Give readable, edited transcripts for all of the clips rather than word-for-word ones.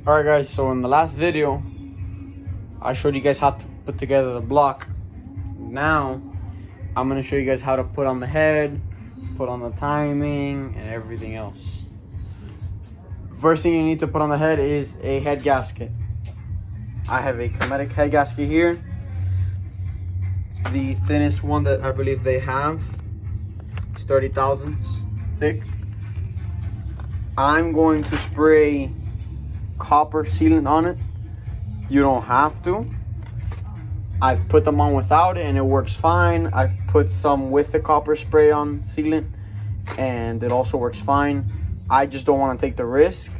Alright guys, so in the last video I showed you guys how to put together the block. Now I'm going to show you guys how to put on the head, put on the timing, and everything else. First thing you need to put on the head is a head gasket. I have a Hermetic head gasket here. The thinnest one that I believe they have is 30 thousandths thick. I'm going to spray copper sealant on it. You don't have to. I've put them on without it and it works fine. I've put some with the copper spray on sealant and it also works fine. I just don't want to take the risk.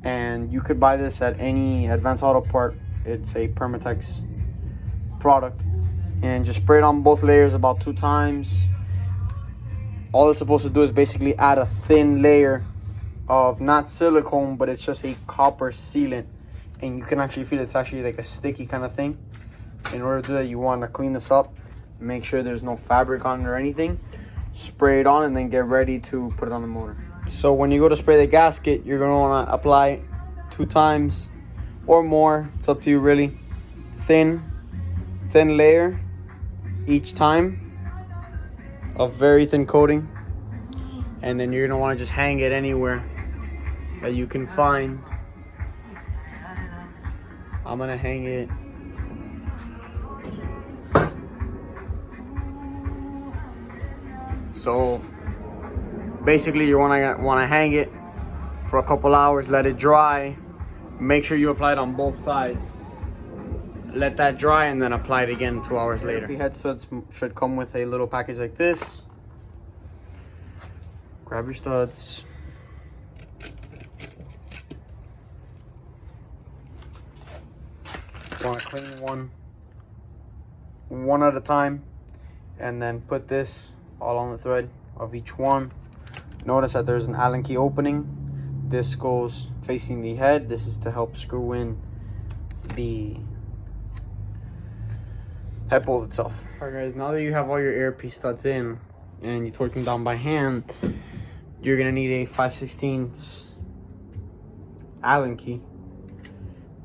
And you could buy this at any Advanced Auto Part. It's a Permatex product. And just spray it on both layers about 2 times. All it's supposed to do is basically add a thin layer of not silicone, but it's just a copper sealant. And you can actually feel it's actually like a sticky kind of thing. In order to do that, you want to clean this up, make sure there's no fabric on it or anything, spray it on, and then get ready to put it on the motor. So when you go to spray the gasket, you're going to want to apply 2 times or more. It's up to you really. Thin layer each time of very thin coating. And then you're going to want to just hang it anywhere that you can find. I'm going to hang it so basically you want to hang it for a couple hours, let it dry. Make sure you apply it on both sides. Let that dry and then apply it again 2 hours later. The head studs should come with a little package like this. Grab your studs. You want to clean one at a time, and then put this all on the thread of each one. Notice that there's an Allen key opening. This goes facing the head. This is to help screw in the head bolt itself. Alright guys, now that you have all your ARP studs in and you torque them down by hand, you're gonna need a 5/16 Allen key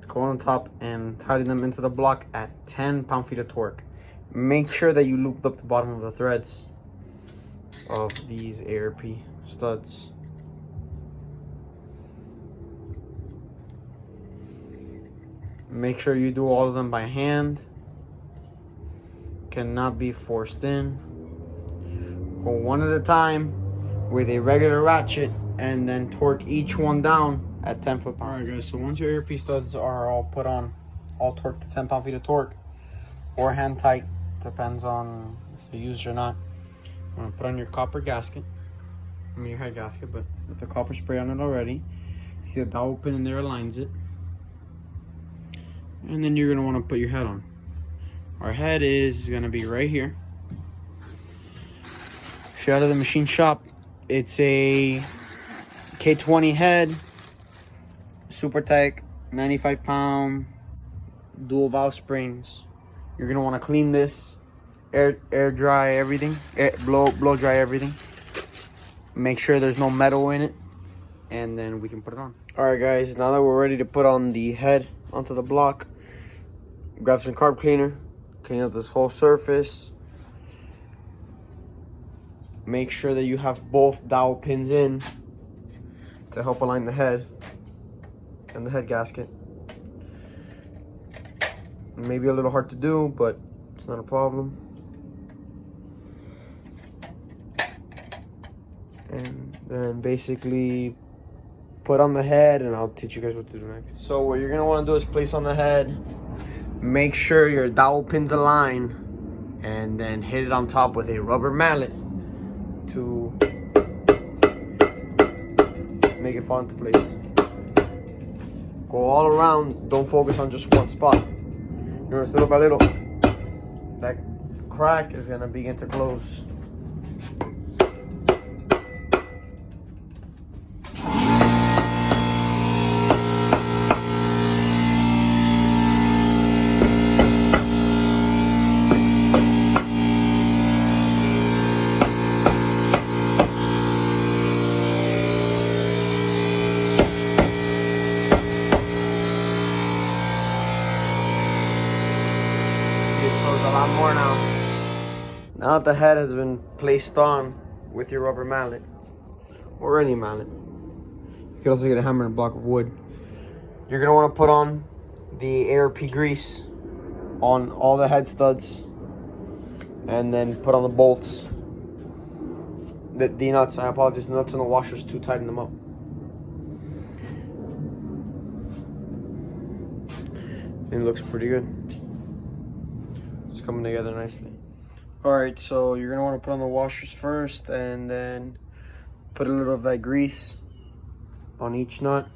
to go on top and tighten them into the block at 10 pound-feet of torque. Make sure that you looped up the bottom of the threads of these ARP studs. Make sure you do all of them by hand. Cannot be forced in. Go one at a time with a regular ratchet and then torque each one down at 10 foot-pounds. Alright guys, so once your ARP studs are all put on, all torqued to 10 pound-feet of torque, or hand tight, depends on if you use it or not. I'm going to put on your copper gasket. I mean your head gasket, but with the copper spray on it already. See the dowel pin in there aligns it. And then you're going to want to put your head on. Our head is going to be right here. If you're out of the machine shop, it's a K20 head, super tight, 95 pound, dual valve springs. You're going to want to clean this, air dry everything, blow dry everything. Make sure there's no metal in it, and then we can put it on. Alright guys, now that we're ready to put on the head onto the block, grab some carb cleaner, clean up this whole surface. Make sure that you have both dowel pins in to help align the head and the head gasket. Maybe a little hard to do, but it's not a problem. And then basically put on the head, and I'll teach you guys what to do next. So what you're gonna want to do is place on the head. Make sure your dowel pins align, and then hit it on top with a rubber mallet to make it fall into place. Go all around, don't focus on just one spot. Notice little by little, that crack is gonna begin to close. a lot more now. Now that the head has been placed on with your rubber mallet, or any mallet, you can also get a hammer and a block of wood. You're gonna want to put on the ARP grease on all the head studs, and then put on the bolts. The nuts, I apologize, the nuts and the washers to tighten them up. It looks pretty good. It's coming together nicely. Alright, so you're gonna want to put on the washers first, and then put a little of that grease on each nut.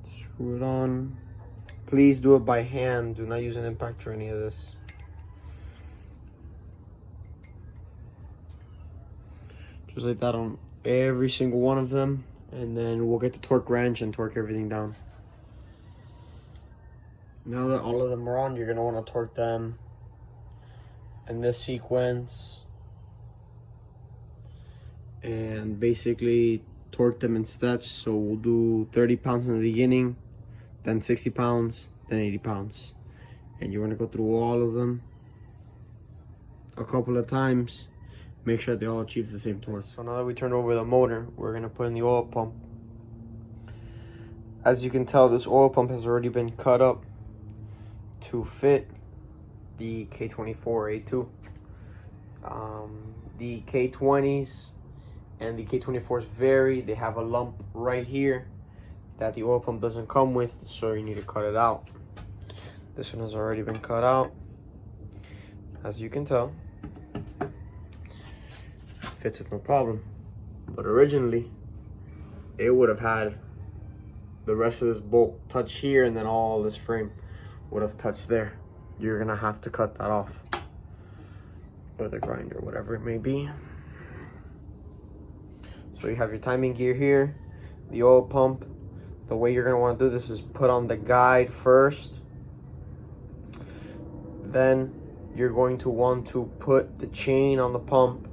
Screw it on. Please do it by hand. Do not use an impact or any of this. Just like that on every single one of them. And then we'll get the torque wrench and torque everything down. Now that all of them are on, you're going to want to torque them in this sequence. And basically torque them in steps. So we'll do 30 pounds in the beginning, then 60 pounds, then 80 pounds. And you're going to go through all of them a couple of times. Make sure they all achieve the same torque. So now that we turned over the motor, we're going to put in the oil pump. As you can tell, this oil pump has already been cut up to fit the K24 A2. The K20s and the K24s vary. They have a lump right here that the oil pump doesn't come with, so you need to cut it out. This one has already been cut out, as you can tell. Fits with no problem. But originally, it would have had the rest of this bolt touch here, and then all this frame would have touched there. You're gonna have to cut that off with a grinder, whatever it may be. So you have your timing gear here, the oil pump. The way you're gonna want to do this is put on the guide first. Then you're going to want to put the chain on the pump.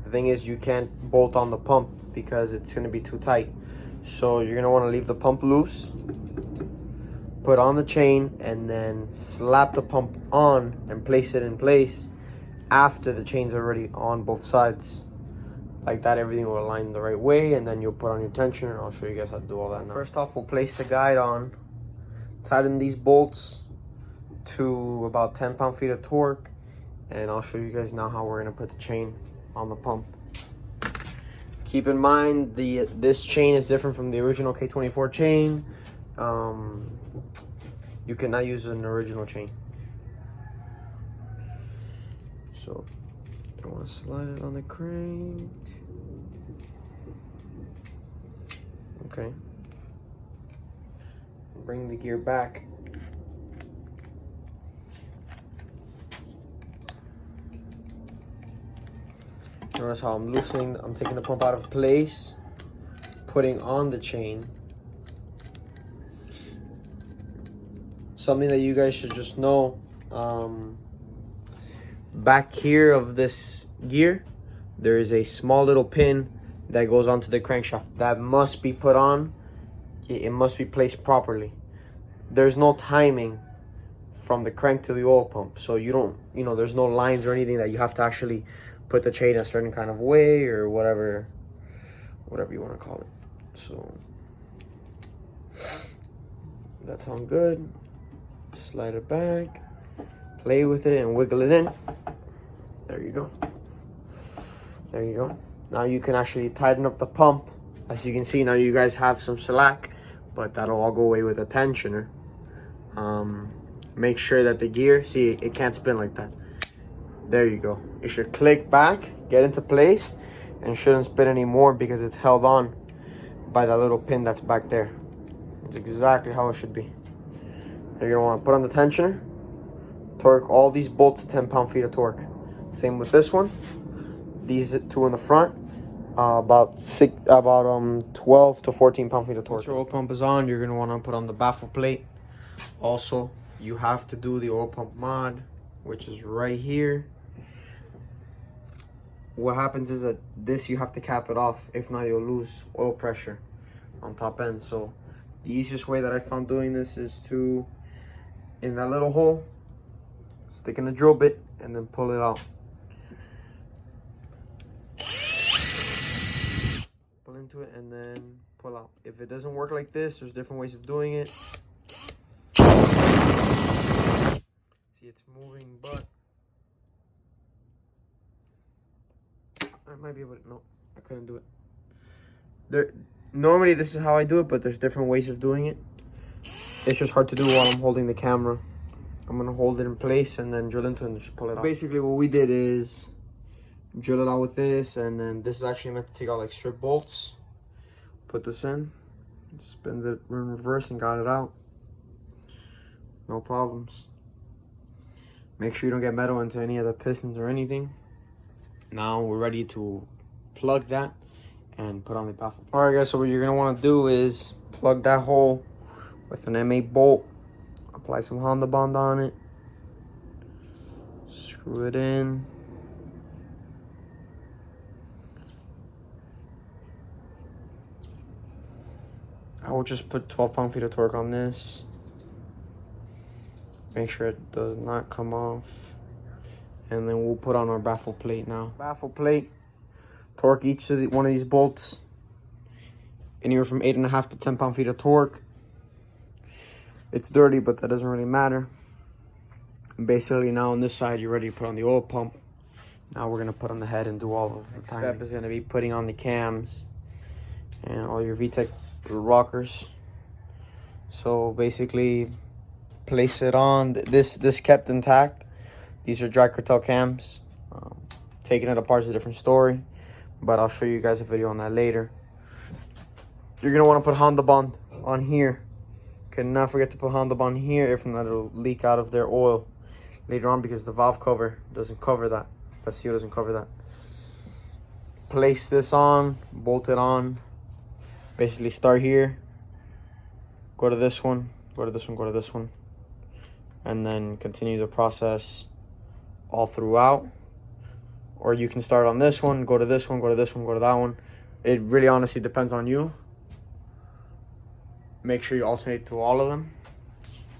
The thing is, you can't bolt on the pump because it's gonna be too tight. So you're gonna want to leave the pump loose, put on the chain, and then slap the pump on and place it in place after the chain's already on both sides. Like that, everything will align the right way, and then you'll put on your tensioner, and I'll show you guys how to do all that now. First off, we'll place the guide on, tighten these bolts to about 10 pound-feet of torque, and I'll show you guys now how we're gonna put the chain on the pump. Keep in mind, this chain is different from the original K24 chain. You cannot use an original chain. So I want to slide it on the crank. Okay. Bring the gear back. Notice how I'm loosening, I'm taking the pump out of place, putting on the chain. Something that you guys should just know, back here of this gear, there is a small little pin that goes onto the crankshaft. That must be put on. It must be placed properly. There's no timing from the crank to the oil pump, so you don't, there's no lines or anything that you have to actually put the chain a certain kind of way or whatever you want to call it. So that sounds good. Slide it back, play with it, and wiggle it in. There you go. There you go. Now you can actually tighten up the pump. As you can see, now you guys have some slack, but that'll all go away with a tensioner. Make sure that the gear, see, it can't spin like that. There you go. It should click back, get into place, and shouldn't spin anymore because it's held on by that little pin that's back there. It's exactly how it should be. You're gonna want to put on the tensioner, torque all these bolts to 10 pound-feet of torque. Same with this one. These two in the front, about 12 to 14 pound-feet of torque. Once your oil pump is on, you're gonna want to put on the baffle plate. Also, you have to do the oil pump mod, which is right here. What happens is that this, you have to cap it off. If not, you'll lose oil pressure on top end. So the easiest way that I found doing this is to, in that little hole, stick in the drill bit, and then pull it out. Pull into it and then pull out. If it doesn't work like this, there's different ways of doing it. See, it's moving, but I might be able to. No, I couldn't do it. Normally this is how I do it, but there's different ways of doing it. It's just hard to do while I'm holding the camera. I'm gonna hold it in place and then drill into it and just pull it out. Basically what we did is drill it out with this, and then this is actually meant to take out like strip bolts. Put this in, spin it in reverse, and got it out. No problems. Make sure you don't get metal into any of the pistons or anything. Now we're ready to plug that and put on the baffle. All right, guys, so what you're gonna wanna do is plug that hole with an M8 bolt. Apply some Honda Bond on it. Screw it in. I will just put 12 pound-feet of torque on this. Make sure it does not come off. And then we'll put on our baffle plate now. Baffle plate, torque each of one of these bolts. Anywhere from 8.5 to 10 pound-feet of torque. It's dirty, but that doesn't really matter. And basically now on this side, you're ready to put on the oil pump. Now we're gonna put on the head and do all of the next step is gonna be putting on the cams and all your VTEC rockers. So basically, place it on. This kept intact. These are dry curtail cams. Taking it apart is a different story, but I'll show you guys a video on that later. You're gonna want to put Honda Bond on here. Cannot forget to put Honda Bond here, if not it'll leak out of their oil later on because the valve cover doesn't cover that. The seal doesn't cover that. Place this on, bolt it on. Basically start here, go to this one, go to this one, go to this one, and then continue the process all throughout. Or you can start on this one, go to this one, go to this one, go to that one. It really honestly depends on you. Make sure you alternate through all of them.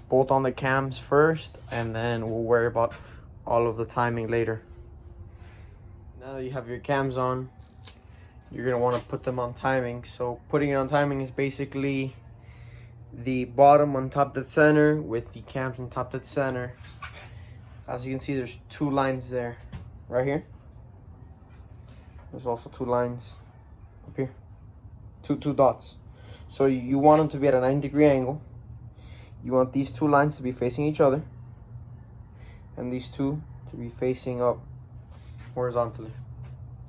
Bolt on the cams first, and then we'll worry about all of the timing later. Now that you have your cams on, you're gonna want to put them on timing. So putting it on timing is basically the bottom on top dead center with the cams on top dead center. As you can see, there's two lines there, right here. There's also two lines up here, two dots. So you want them to be at a 90-degree angle. You want these two lines to be facing each other, and these two to be facing up horizontally.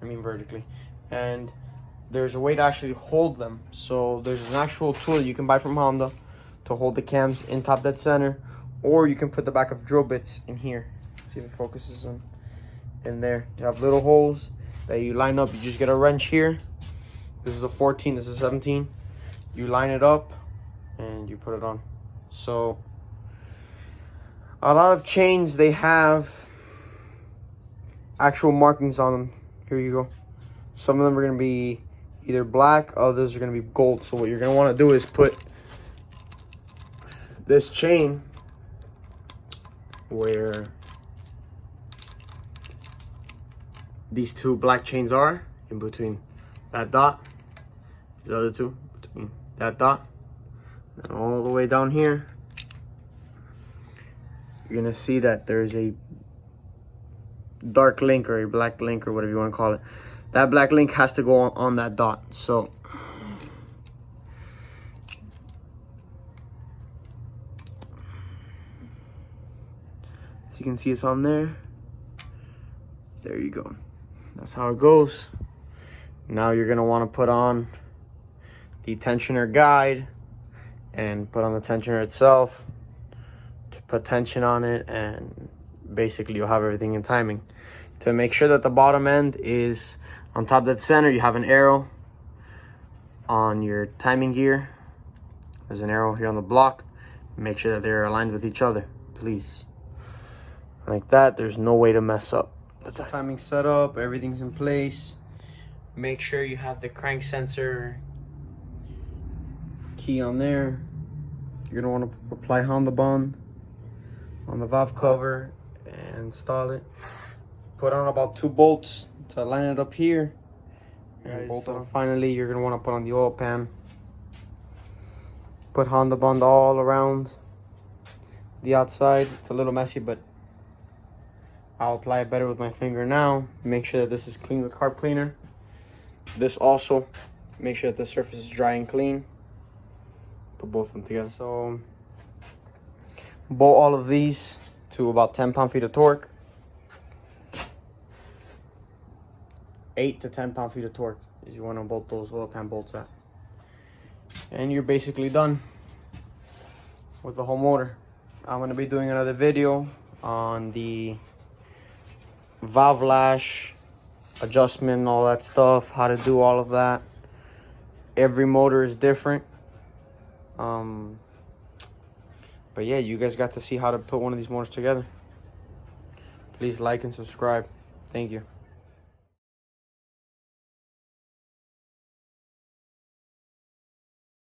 I mean vertically. And there's a way to actually hold them. So there's an actual tool you can buy from Honda to hold the cams in top dead center, or you can put the back of drill bits in here. See if it focuses on in there. You have little holes that you line up. You just get a wrench here. This is a 14, this is a 17. You line it up and you put it on. So a lot of chains, they have actual markings on them. Here you go. Some of them are going to be either black, others are going to be gold. So what you're going to want to do is put this chain where these two black chains are, in between that dot, the other two, between that dot, and all the way down here. You're going to see that there's a dark link or a black link or whatever you want to call it. That black link has to go on that dot. So as you can see, it's on there. There you go. That's how it goes. Now you're gonna want to put on the tensioner guide and put on the tensioner itself to put tension on it, and basically you'll have everything in timing. To make sure that the bottom end is on top dead center, you have an arrow on your timing gear. There's an arrow here on the block. Make sure that they're aligned with each other, please. Like that, there's no way to mess up the timing setup. Everything's in place. Make sure you have the crank sensor key on there. You're gonna want to apply Honda Bond on the valve cover, and install it. Put on about 2 bolts to line it up here. And bolt it on. Finally, you're gonna want to put on the oil pan. Put Honda Bond all around the outside. It's a little messy, but I'll apply it better with my finger now. Make sure that this is clean with carb cleaner. This also, make sure that the surface is dry and clean. Put both of them together. So, bolt all of these to about 10 pound-feet of torque. 8 to 10 pound-feet of torque is you want to bolt those oil pan bolts at. And you're basically done with the whole motor. I'm going to be doing another video on the valve lash adjustment, all that stuff, how to do all of that. Every motor is different. But yeah, you guys got to see how to put one of these motors together. Please like and subscribe. Thank you.